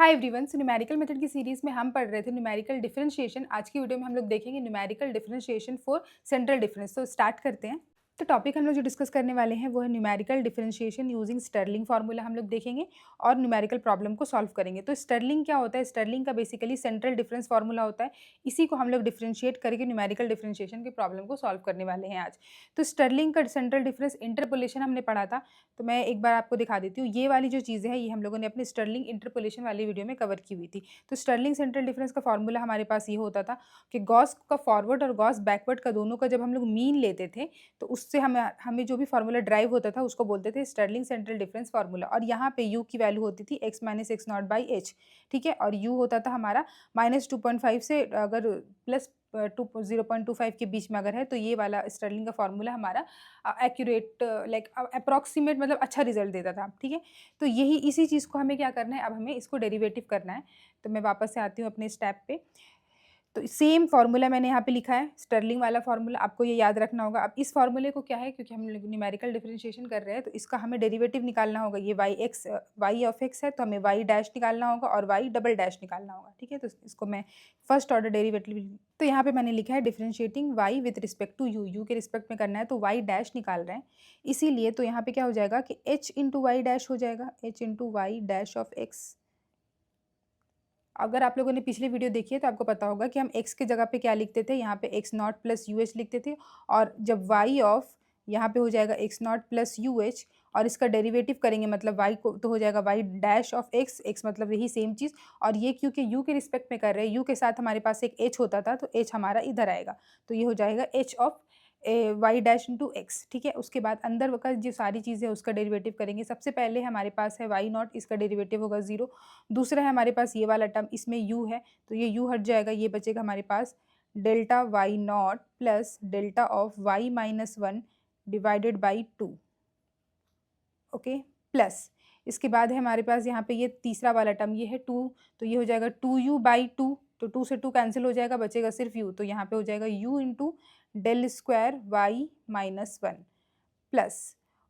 Hi everyone. Numerical method की series में हम पढ़ रहे थे न्यूमेरिकल डिफरेंशिएशन। आज की वीडियो में हम लोग देखेंगे numerical differentiation for central difference. तो स्टार्ट करते हैं। तो टॉपिक हम लोग जो डिस्कस करने वाले हैं वो है numerical differentiation using Stirling formula हम लोग देखेंगे और न्यूमेरिकल प्रॉब्लम को सॉल्व करेंगे। तो स्टर्लिंग क्या होता है? स्टर्लिंग का बेसिकली सेंट्रल डिफरेंस फार्मूला होता है। इसी को हम लोग डिफरेंशिएट करके न्यूमेरिकल डिफरेंशिएशन के प्रॉब्लम को सॉल्व करने वाले हैं आज। तो स्टर्लिंग का सेंट्रल डिफरेंस इंटरपोलेशन हमने पढ़ा था। तो मैं एक बार आपको दिखा देती हूँ। ये वाली जो चीज़ें हैं ये हम लोगों ने अपने स्टर्लिंग इंटरपोलेशन वाली वीडियो में कवर की हुई थी। तो स्टर्लिंग सेंट्रल डिफरेंस का फार्मूला हमारे पास ये होता था कि गॉस का फॉरवर्ड और गॉस बैकवर्ड का दोनों का जब हम लोग मीन लेते थे तो उससे हमें हमें जो भी फार्मूला ड्राइव होता था उसको बोलते थे स्टर्लिंग सेंट्रल डिफरेंस फार्मूला। और यहाँ पे यू की वैल्यू होती थी x minus x not by H. ठीक है। और यू होता था हमारा -2.5 से अगर प्लस 0.25 के बीच में अगर है तो ये वाला स्टर्लिंग का फार्मूला हमारा एक्यूरेट लाइक अप्रॉक्सीमेट मतलब अच्छा रिजल्ट देता था। ठीक है। तो यही इसी चीज़ को हमें क्या करना है, अब हमें इसको डेरिवेटिव करना है। तो मैं वापस से आती हूँ अपने स्टेप पे। तो सेम फार्मूला मैंने यहाँ पे लिखा है, स्टर्लिंग वाला फार्मूला, आपको ये याद रखना होगा। अब इस फार्मूले को क्या है, क्योंकि हम न्यूमेरिकल डिफरेंशिएशन कर रहे हैं तो इसका हमें डेरिवेटिव निकालना होगा। ये वाई ऑफ एक्स है तो हमें वाई डैश निकालना होगा और वाई डबल डैश निकालना होगा। ठीक है। तो इसको मैं फर्स्ट ऑर्डर डेरिवेटिव, तो यहाँ पे मैंने लिखा है differentiating y with respect to u, u के रिस्पेक्ट में करना है तो वाई डैश निकाल रहे हैं। इसीलिए तो यहाँ पे क्या हो जाएगा कि एच इंटू वाई डैश हो जाएगा, h into y dash of x. अगर आप लोगों ने पिछली वीडियो देखी है तो आपको पता होगा कि हम x की जगह पे क्या लिखते थे, यहाँ पे x not plus U H लिखते थे। और जब y ऑफ यहाँ पे हो जाएगा x not plus U H और इसका डेरिवेटिव करेंगे मतलब y को तो हो जाएगा y dash of x, x मतलब यही सेम चीज़। और ये क्योंकि u के रिस्पेक्ट में कर रहे हैं, u के साथ हमारे पास एक h होता था तो h हमारा इधर आएगा। तो ये हो जाएगा h of y dash into x. ठीक है। उसके बाद अंदर का जो सारी चीज़ें उसका डेरिवेटिव करेंगे। सबसे पहले हमारे पास है वाई नॉट, इसका डेरिवेटिव होगा 0। दूसरा है हमारे पास ये वाला टर्म, इसमें u है तो ये u हट जाएगा, ये बचेगा हमारे पास delta y naught plus delta of y minus 1 divided by 2। Okay. Plus इसके बाद है हमारे पास यहाँ पे ये तीसरा वाला टर्म, ये है 2, तो ये हो जाएगा 2u बाई 2। तो 2 से 2 कैंसिल हो जाएगा, बचेगा सिर्फ u। तो यहाँ पे हो जाएगा u into del square y minus 1 plus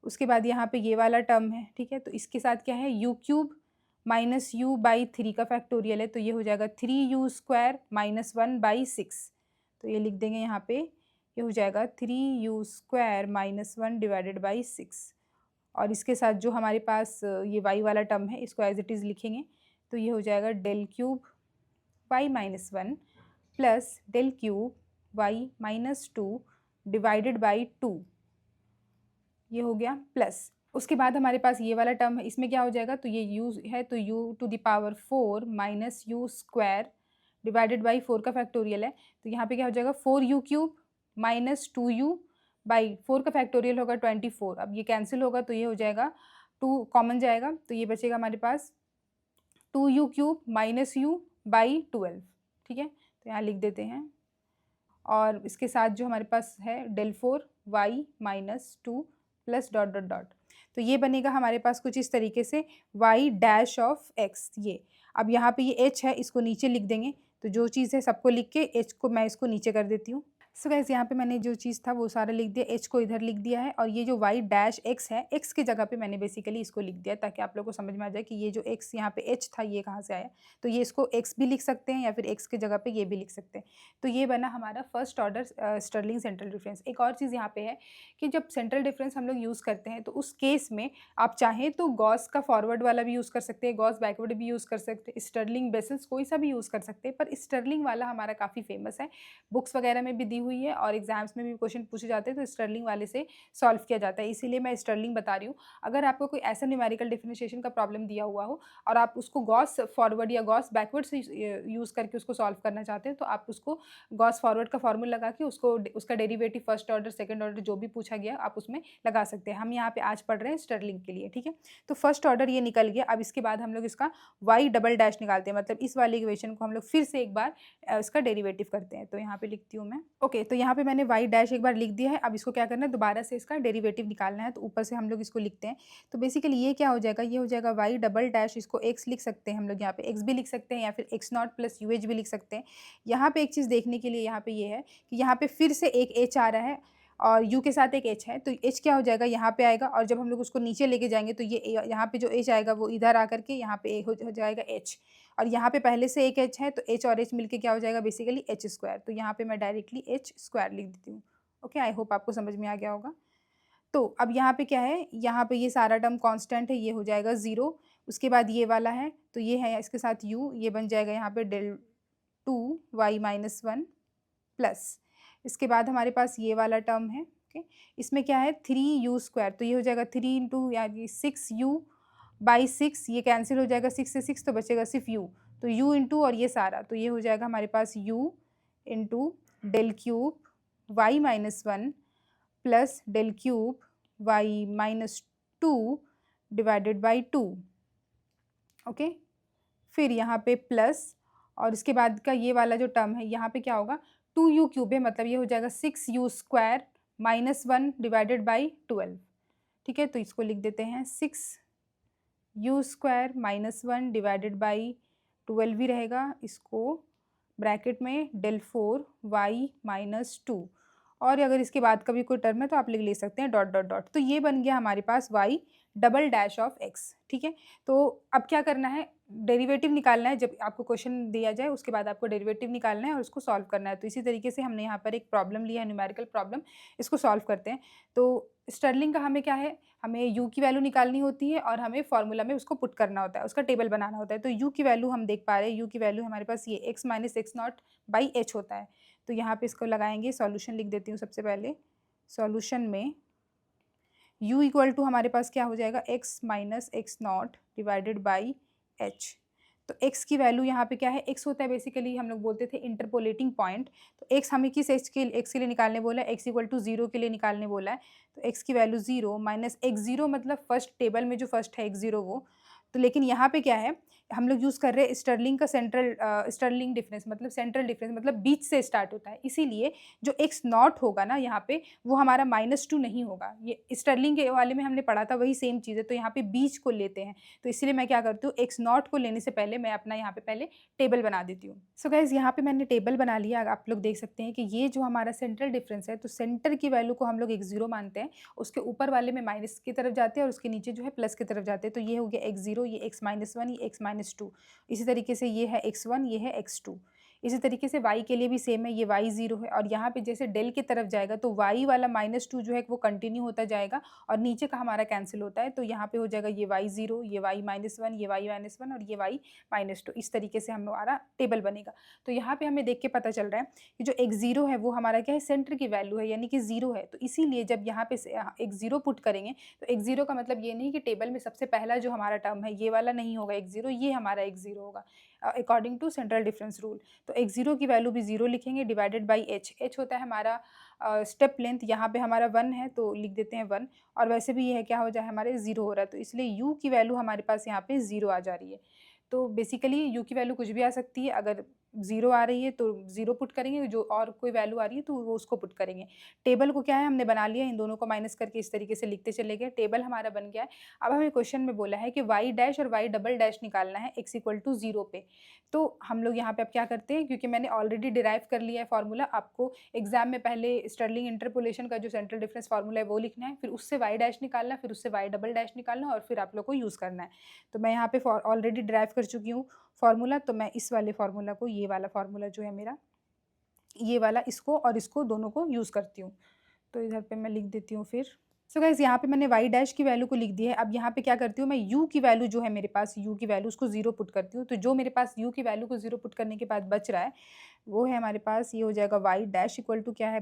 उसके बाद यहाँ पे ये वाला टर्म है। ठीक है। तो इसके साथ क्या है, u cube minus you by 3 का फैक्टोरियल है तो ये हो जाएगा 3u स्क्वायर माइनस 1 बाई 6। तो ये लिख देंगे यहाँ पे, ये हो जाएगा 3u square minus 1 divided by 6। और इसके साथ जो हमारे पास ये वाई वाला टर्म है इसको एज इट इज़ लिखेंगे तो ये हो जाएगा del cube y minus 1 plus del cube y minus 2 divided by 2। ये हो गया प्लस उसके बाद हमारे पास ये वाला टर्म है, इसमें क्या हो जाएगा, तो ये u है तो u to the power 4 minus u square divided by 4 का फैक्टोरियल है तो यहाँ पे क्या हो जाएगा 4u cube minus 2u by 4 का फैक्टोरियल होगा 24। अब ये कैंसिल होगा तो ये हो जाएगा 2 कॉमन जाएगा तो ये बचेगा हमारे पास 2u cube minus you by 12। ठीक है। तो यहाँ लिख देते हैं और इसके साथ जो हमारे पास है del 4 y minus 2 plus dot dot dot. तो ये बनेगा हमारे पास कुछ इस तरीके से y डैश ऑफ x। ये अब यहाँ पे ये h है, इसको नीचे लिख देंगे। तो जो चीज़ है सबको लिख के h को मैं इसको नीचे कर देती हूँ। सो गाइस यहाँ पे मैंने जो चीज़ था वो सारा लिख दिया, h को इधर लिख दिया है। और ये जो y डैश x है, x की जगह पे मैंने बेसिकली इसको लिख दिया ताकि आप लोगों को समझ में आ जाए कि ये जो x यहाँ पे h था ये कहाँ से आया। तो ये इसको x भी लिख सकते हैं या फिर x की जगह पे ये भी लिख सकते हैं। तो ये बना हमारा first order Stirling central difference. एक और चीज़ यहाँ पे है कि जब सेंट्रल डिफरेंस हम लोग यूज़ करते हैं तो उस केस में आप चाहें तो गॉस का फॉरवर्ड वाला भी यूज़ कर सकते हैं, गॉस बैकवर्ड भी यूज़ कर सकते हैं, स्टर्लिंग बेसिस कोई सा भी यूज़ कर सकते हैं। पर स्टर्लिंग वाला हमारा काफ़ी फेमस है, बुक्स वगैरह में भी दी हुई है और एग्जाम्स में भी क्वेश्चन पूछे जाते हैं तो स्टर्लिंग वाले से सॉल्व किया जाता है, इसीलिए मैं स्टर्लिंग बता रही हूँ। अगर आपको कोई ऐसा न्यूमेरिकल डिफरेंशिएशन का प्रॉब्लम दिया हुआ हो और आप उसको गॉस फॉरवर्ड या गॉस बैकवर्ड से यूज़ करके उसको सॉल्व करना चाहते हैं तो आप उसको गॉस फॉरवर्ड का फॉर्मूला लगा के उसको उसका derivative first order second order जो भी पूछा गया आप उसमें लगा सकते हैं। हम यहाँ पे आज पढ़ रहे हैं स्टर्लिंग के लिए। ठीक है। तो फर्स्ट ऑर्डर ये निकल गया। अब इसके बाद हम लोग इसका वाई डबल डैश निकालते हैं, मतलब इस वाली इक्वेशन को हम लोग फिर से एक बार इसका डेरिवेटिव करते हैं। तो यहाँ पे लिखती हूँ मैं। ओके। तो यहाँ पे मैंने वाई डैश एक बार लिख दिया है। अब इसको क्या करना है, दोबारा से इसका डेरिवेटिव निकालना है। तो ऊपर से हम लोग इसको लिखते हैं। तो बेसिकली ये क्या हो जाएगा, ये हो जाएगा वाई डबल डैश, इसको एक्स लिख सकते हैं हम लोग, यहाँ पे एक्स भी लिख सकते हैं या फिर x not plus U H भी लिख सकते हैं। यहाँ पे एक चीज़ देखने के लिए यहाँ पे ये है कि यहाँ पे फिर से एक एच आ रहा है और u के साथ एक h है, तो h क्या हो जाएगा, यहाँ पे आएगा, और जब हम लोग उसको नीचे लेके जाएंगे तो ये यहाँ पे जो h आएगा वो इधर आकर के यहाँ पे हो जाएगा h, और यहाँ पे पहले से एक h है तो h और h मिलके क्या हो जाएगा बेसिकली h स्क्वायर। तो यहाँ पे मैं डायरेक्टली h स्क्वायर लिख देती हूँ। ओके, आई होप आपको समझ में आ गया होगा। तो अब यहाँ पे क्या है, यहाँ पे ये सारा टर्म कांस्टेंट है, ये हो जाएगा 0। उसके बाद ये वाला है तो ये है इसके साथ u, ये बन जाएगा यहाँ पे del 2y माइनस 1 प्लस, इसके बाद हमारे पास ये वाला टर्म है। ओके, इसमें क्या है 3u स्क्वायर, तो ये हो जाएगा 3 इंटू यानी 6u बाई 6, ये कैंसिल हो जाएगा 6 से 6, तो बचेगा सिर्फ u, तो u इंटू और ये सारा, तो ये हो जाएगा हमारे पास u into del cube y minus 1 plus del cube y minus 2 divided by 2। Okay, फिर यहाँ पे प्लस, और इसके बाद का ये वाला जो टर्म है यहाँ पे क्या होगा 2u क्यूब है, मतलब ये हो जाएगा 6u square minus 1 divided by 12। ठीक है, तो इसको लिख देते हैं 6u square minus 1 divided by 12 ही रहेगा, इसको ब्रैकेट में del 4y माइनस 2, और अगर इसके बाद का भी कोई टर्म है तो आप लिख ले सकते हैं डॉट डॉट डॉट। तो ये बन गया हमारे पास y double dash of x। ठीक है, तो अब क्या करना है, डेरिवेटिव निकालना है। जब आपको क्वेश्चन दिया जाए उसके बाद आपको डेरिवेटिव निकालना है और उसको सॉल्व करना है। तो इसी तरीके से हमने यहाँ पर एक प्रॉब्लम लिया है, न्यूमेरिकल प्रॉब्लम, इसको सॉल्व करते हैं। तो स्टर्लिंग का हमें क्या है, हमें u की वैल्यू निकालनी होती है और हमें फॉर्मूला में उसको पुट करना होता है, उसका टेबल बनाना होता है। तो u की वैल्यू हम देख पा रहे हैं, u की वैल्यू हमारे पास ये x minus x not by H होता है। तो यहाँ पे इसको लगाएंगे, सॉल्यूशन लिख देती हूँ सबसे पहले। सॉल्यूशन में u इक्वल टू हमारे पास क्या हो जाएगा x minus x not divided by H. तो x की वैल्यू यहाँ पे क्या है, x होता है बेसिकली, हम लोग बोलते थे इंटरपोलेटिंग पॉइंट। तो x हमें किस x के लिए निकालने बोला है, x इक्वल टू 0 के लिए निकालने बोला है। तो x की वैल्यू 0 माइनस x0, मतलब फर्स्ट टेबल में जो फर्स्ट है x0 वो। तो लेकिन यहाँ पे क्या है, हम लोग यूज़ कर रहे हैं स्टर्लिंग का स्टर्लिंग डिफरेंस, मतलब सेंट्रल डिफरेंस, मतलब बीच से स्टार्ट होता है, इसीलिए जो एक्स नॉट होगा ना यहाँ पे वो हमारा -2 नहीं होगा। ये स्टर्लिंग के वाले में हमने पढ़ा था, वही सेम चीज़ है। तो यहाँ पे बीच को लेते हैं, तो इसलिए मैं क्या करती हूँ, एक्स नॉट को लेने से पहले मैं अपना यहाँ पे पहले टेबल बना देती हूँ। सो गाइस, यहाँ पे मैंने टेबल बना लिया। आप लोग देख सकते हैं कि ये जो हमारा सेंट्रल डिफरेंस है, तो सेंटर की वैल्यू को हम लोग x0 मानते हैं, उसके ऊपर वाले में माइनस की तरफ जाते हैं और उसके नीचे जो है प्लस की तरफ जाते हैं। तो ये हो गया x0, ये x माइनस 1, ये x माइनस 2। इसी तरीके से ये है x1, ये है x2। इसी तरीके से y के लिए भी सेम है, ये y0 है, और यहाँ पे जैसे डेल की तरफ जाएगा तो y वाला -2 जो है वो कंटिन्यू होता जाएगा और नीचे का हमारा कैंसिल होता है। तो यहाँ पे हो जाएगा ये y0, ये y माइनस 1, ये y माइनस 1 और ये y माइनस 2। इस तरीके से हमारा टेबल बनेगा। तो यहाँ पे हमें देख के पता चल रहा है कि जो x0 है वो हमारा क्या है, सेंटर की वैल्यू है, यानी कि 0 है। तो इसीलिए जब यहाँ पे x0 पुट करेंगे तो x0 का मतलब ये नहीं कि टेबल में सबसे पहला जो हमारा टर्म है ये वाला नहीं होगा x0, ये हमारा x0 होगा according to central difference rule. तो x0 की वैल्यू भी 0 लिखेंगे डिवाइडेड बाई h होता है हमारा स्टेप लेंथ। यहाँ पे हमारा 1 है तो लिख देते हैं 1, और वैसे भी ये है क्या हो जाए हमारे 0 हो रहा है, तो इसलिए u की वैल्यू हमारे पास यहाँ पे 0 आ जा रही है। तो बेसिकली u की वैल्यू कुछ भी आ सकती है, अगर 0 आ रही है तो 0 पुट करेंगे, जो और कोई वैल्यू आ रही है तो वो उसको पुट करेंगे। टेबल को क्या है हमने बना लिया, इन दोनों को माइनस करके इस तरीके से लिखते चले गए, टेबल हमारा बन गया है। अब हमें क्वेश्चन में बोला है कि y डैश और y डबल डैश निकालना है x इक्वल टू 0 पे। तो हम लोग यहाँ पे अब क्या करते हैं, क्योंकि मैंने ऑलरेडी डिराइव कर लिया है फार्मूला, आपको एग्जाम में पहले स्टर्लिंग इंटरपोलेशन का जो सेंट्रल डिफरेंस फार्मूला है वो लिखना है, फिर उससे y डैश निकालना है, फिर उससे y डबल डैश निकालना है, और फिर आप लोग को यूज़ करना है। तो मैं यहाँ पे ऑलरेडी डिराइव कर चुकी हूँ फार्मूला, तो मैं इस वाले फार्मूला को, ये वाला फार्मूला जो है मेरा, ये वाला, इसको और इसको दोनों को यूज़ करती हूँ। तो इधर पे मैं लिख देती हूँ फिर। सो गाइस, यहाँ पे मैंने y डैश की वैल्यू को लिख दी है। अब यहाँ पे क्या करती हूँ मैं, u की वैल्यू जो है मेरे पास, u की वैल्यू उसको 0 पुट करती हूँ। तो जो मेरे पास u की वैल्यू को 0 पुट करने के बाद बच रहा है वो है हमारे पास, ये हो जाएगा y डैश इक्वल टू क्या है,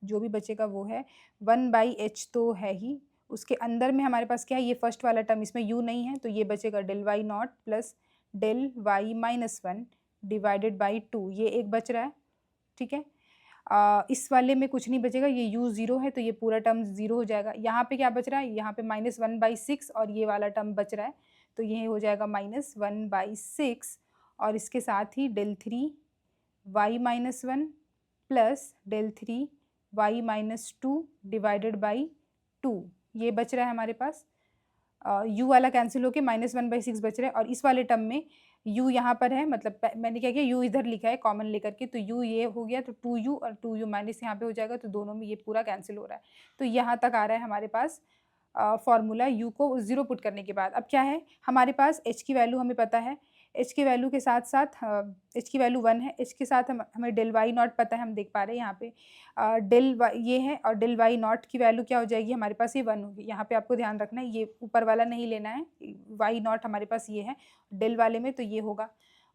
जो भी बचेगा वो है 1/h तो है ही, उसके अंदर में हमारे पास क्या है, ये फर्स्ट वाला टर्म, इसमें u नहीं है तो ये बचेगा del y not plus del y minus 1 divided by 2, ये एक बच रहा है। ठीक है, इस वाले में कुछ नहीं बचेगा, ये u 0 है तो ये पूरा टर्म 0 हो जाएगा। यहाँ पे क्या बच रहा है, यहाँ पे -1/6 और ये वाला टर्म बच रहा है, तो ये हो जाएगा -1/6, और इसके साथ ही del 3y minus 1 plus del 3y minus 2 divided by 2, ये बच रहा है हमारे पास। u वाला कैंसिल होके -1/6 बच रहा है, और इस वाले टर्म में u यहाँ पर है, मतलब मैंने क्या किया, u इधर लिखा है कॉमन लेकर के, तो u ये हो गया, तो 2u और 2u माइनस यहाँ पे हो जाएगा, तो दोनों में ये पूरा कैंसिल हो रहा है। तो यहाँ तक आ रहा है हमारे पास फॉर्मूला u को 0 पुट करने के बाद। अब क्या है हमारे पास, h की वैल्यू हमें पता है, h की वैल्यू के साथ साथ h की वैल्यू 1 है, h के साथ हमें डेल वाई नॉट पता है, हम देख पा रहे हैं यहाँ पे डेल वाई ये है, और डेल वाई नॉट की वैल्यू क्या हो जाएगी हमारे पास, ये 1 होगी। यहाँ पे आपको ध्यान रखना है, ये ऊपर वाला नहीं लेना है, वाई नॉट हमारे पास ये है, डेल वाले में तो ये होगा।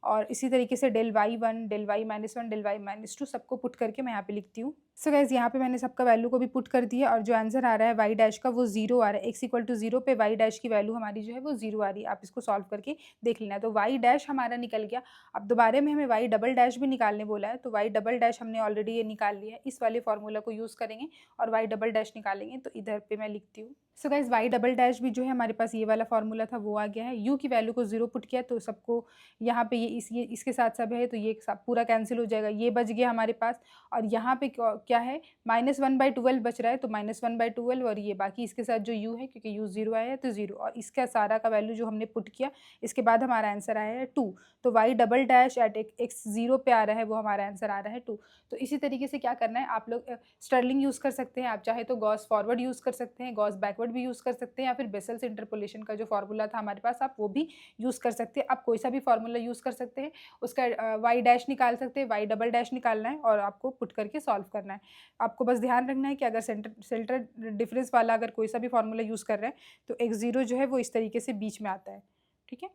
और इसी तरीके से del y 1, del y -1, del y -2 सबको पुट करके मैं यहाँ पे लिखती हूँ। सो गाइज यहाँ पे मैंने सबका वैल्यू को भी पुट कर दिया, और जो आंसर आ रहा है वाई डैश का वो 0 आ रहा है। x इक्वल टू 0 पे वाई डैश की वैल्यू हमारी जो है वो 0 आ रही है। आप इसको सॉल्व करके देख लेना। तो वाई डैश हमारा निकल गया। अब दोबारा में हमें वाई डबल डैश भी निकालने बोला है, तो वाई डबल डैश हमने ऑलरेडी ये निकाल लिया है। इस वाले फॉर्मूला को यूज़ करेंगे और वाई डबल डैश निकालेंगे, तो इधर पे मैं लिखती हूँ। So guys y double dash भी जो है हमारे पास ये वाला फॉर्मूला था वो आ गया है। यू की वैल्यू को 0 पुट किया, तो सबको यहाँ पे ये इसके साथ सब है, तो ये सब पूरा कैंसिल हो जाएगा, ये बच गया हमारे पास। और यहाँ पे क्या है, -1/12 बच रहा है, तो -1/12, और ये बाकी इसके साथ जो u है, क्योंकि u 0 आया है तो 0, और इसका सारा का वैल्यू जो हमने पुट किया, इसके बाद हमारा आंसर आया है 2। तो y double dash at x 0 पे आ रहा है, वो हमारा आंसर आ रहा है 2। तो इसी तरीके से क्या करना है, आप लोग स्टर्लिंग यूज़ कर सकते हैं, आप चाहे तो गॉस फॉरवर्ड यूज़ कर सकते हैं, गॉस बैकवर्ड भी यूज़ कर सकते हैं, या फिर बेसल्स इंटरपोलेशन का जो फॉर्मूला था हमारे पास, आप वो भी यूज़ कर सकते हैं। आप कोई सा भी फॉर्मूला यूज़ कर सकते हैं, उसका वाई डैश निकाल सकते हैं, वाई डबल डैश निकालना है और आपको पुट करके सॉल्व करना है। आपको बस ध्यान रखना है कि अगर सेंटर डिफरेंस वाला अगर कोई सा भी फॉर्मूला यूज़ कर रहे हैं, तो x 0 जो है वो इस तरीके से बीच में आता है। ठीक है,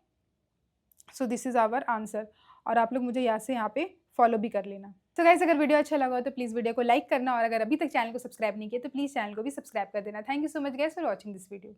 so this is our answer, और आप लोग मुझे यहाँ पे फॉलो भी कर लेना। तो गाइस अगर वीडियो अच्छा लगा हो तो प्लीज़ वीडियो को लाइक करना, और अगर अभी तक चैनल को सब्सक्राइब नहीं किया तो प्लीज़ चैनल को भी सब्सक्राइब कर देना। Thank you so much guys for watching this video.